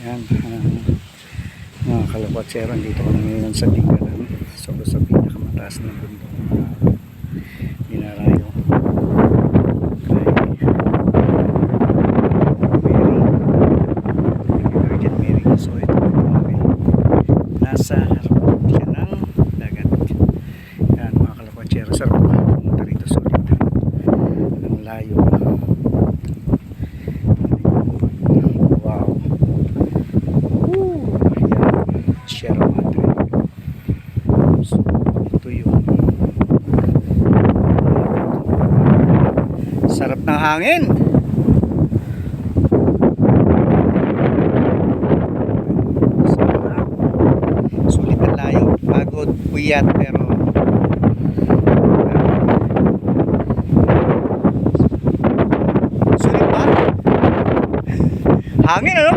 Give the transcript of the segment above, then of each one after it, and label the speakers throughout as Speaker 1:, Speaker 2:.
Speaker 1: Yan, mga kalapwatsero, dito kami ngayon sa Tinggalan. So sa pinakamataas ng bundok na Dinarayo. Virgin Mary. So ito kami nasa harap siya ng dagat. Yan mga kalapwatsero, sarap pumunta rito sulit. Ang layo. Sierra Madre. So, ito yung sarap ng hangin. Sarap. Sulit ang layo. Pagod, puyat, pero sulit ba? Hangin ano?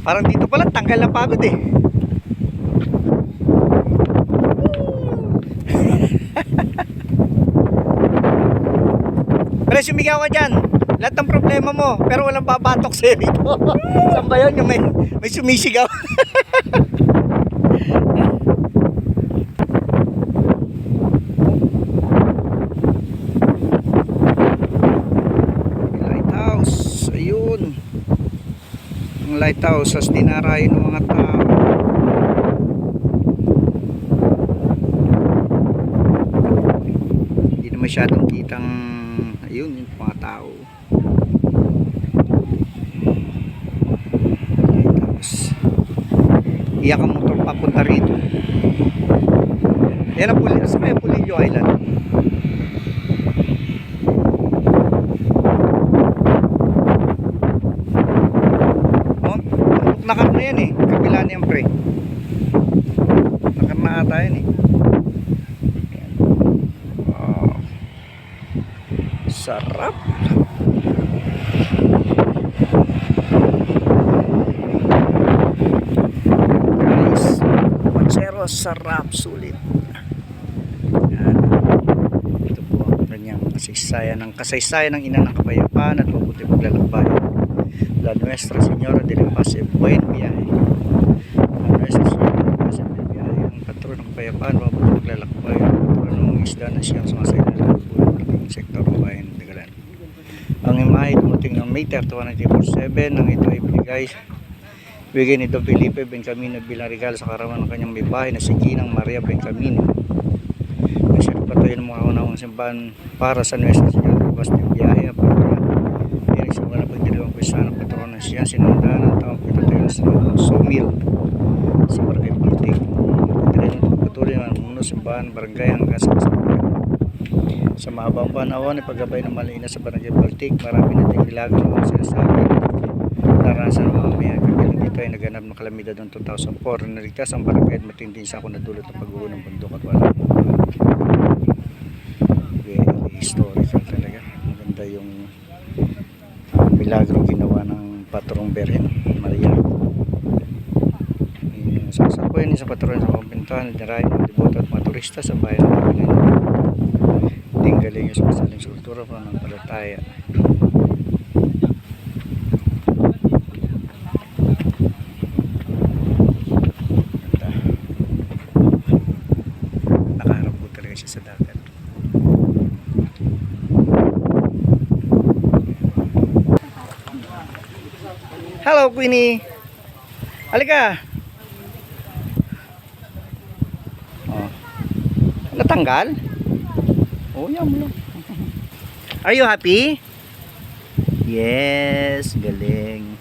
Speaker 1: Parang dito pala tanggal na pagod eh. Pero sumigaw ka dyan, lahat ng problema mo, pero walang babatok sa'yo dito. Saan ba yun? Yung may sumisigaw. Lighthouse, ayun. Ang lighthouse, as dinarayo ng mga tao. Hindi na masyadong kitang ayun yung mga tao. Lighthouse. Iyak ang motor papunta rito. Yan ang Pulillo Island. Nakar na yan eh, kabila niyan pre. Nakar na ata yan eh. Wow. Sarap. Guys, Patsero, sarap, sulit. Yan. Ito po ang kanyang kasaysayan ng ina ng kapayapaan at mabuti paglalakbayan. La Nuestra Señora de la Paz en buen viaje. La Nuestra Señora de la Paz en buen viaje. Ang patron ng kapayapaan, mabuti paglalakbay. Ang patron ng isla na siyang sumasailan ng malaking sektor ng bayan ng Tinggalan. Ang imahe dumating ng May 31, 1947. Nang ito ay bigay ni Don Felipe Bencamino bilang regalo sa karawan ng kanyang may bahay na si Ginang Maria Bencamino. Na siya nagpatayo ng mga unang simbahan para sa Nuestra Señora de la Paz en viaje. Simula pagdilawang pwesa ng patronan siya sinundahan ng taong pinatayo sa sawmill sa Barangay Baltic. Patuloy ng muno simbahan barangay hanggang sa kasabayan. Sa mahabang panahon ay paggabay ng Malina sa Barangay Baltic, marami nating milagro ang sinasabi naranasan ng mga mayan. Kabilang dito ay naganap ng kalamidad noong 2004 na naligtas ang barangay at matinding sako na dulot ng pagguho ng bundok at wala. Very historical talaga. Maganda yung milagro ginawa ng patrong Birhen Maria. Sasakuyan sa patron sa kumpintahan na dirahin mga deboto at mga turista sa bayan ng Tinggalan. Tinggalan yung sumasaling sultura pa ng palataya. Nakaharap po talaga siya sa dagat. Hello, Queenie. Halika. Oh. Natanggal? Oh, yan mo lang. Are you happy? Yes, galing.